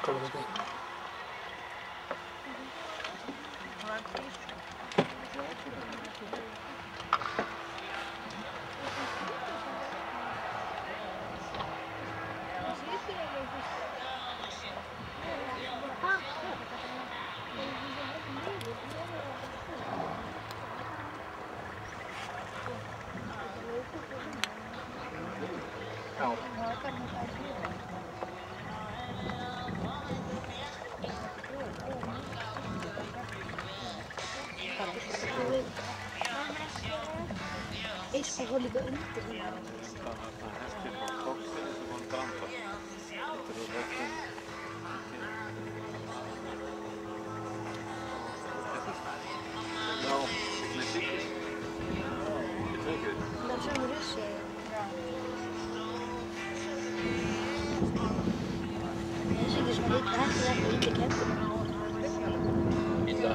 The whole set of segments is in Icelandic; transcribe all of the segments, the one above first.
skóla þetta. Já. Eins og hún líka undir hérna. Það hestir frá Korfinni sem hann brandar. Þetta er réttum. Já, með síkis. Þetta er ekki. Það er svona russi. Þessi ekki svona líka hægt að ekki íti kemur. Íta.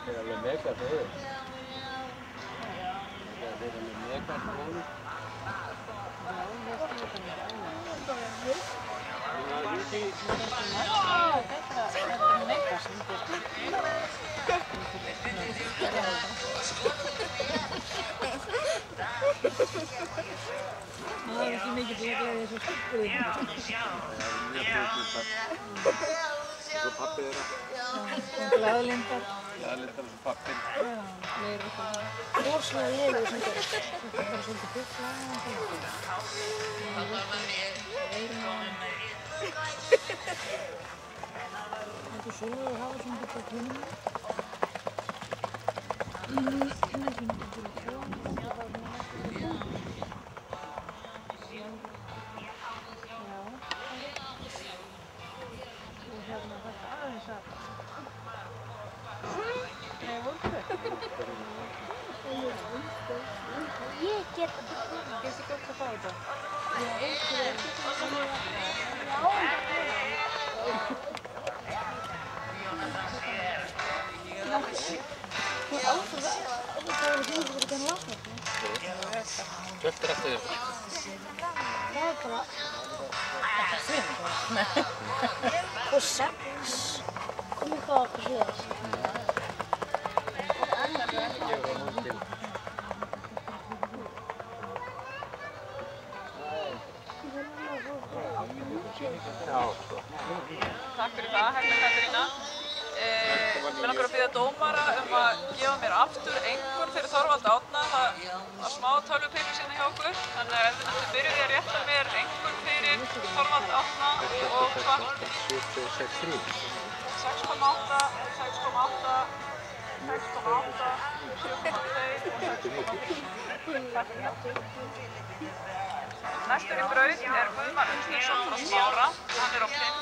Det er alveg mega góður. Det er alveg mega góður. Það er ekki mikið gleðið þessu stúlkur. Svo pappi þeirra. Glaðlindar. Glaðlindar sem pappi. Meira það. Rosalega lélegur sem gerist. Það er bara svolítið fullflæðandi. Þetta er svo að hafa svona þetta kynning. Ég get ekki gott að fá þetta. Hvert er eftir þér? Það er bara... Og 6. Kom eitthvað okkur sliðis. Takk fyrir það, Helga Katrína. Mig langar að biðja dómara að gefa mér aftur einhvern fyrir Þorvald Árna. Það var smá tölvupilur sinni hjá okkur. Þannig að ef þið myndu byrjuð að rétta mér einhvern fyrir Þorvald Árna og hvað? 6,3. 6,8, 6,8, 6,8, 7,2 og 6,2. Næstur í braut er Guðmar Unnarsson frá Smára. Hann er á 5.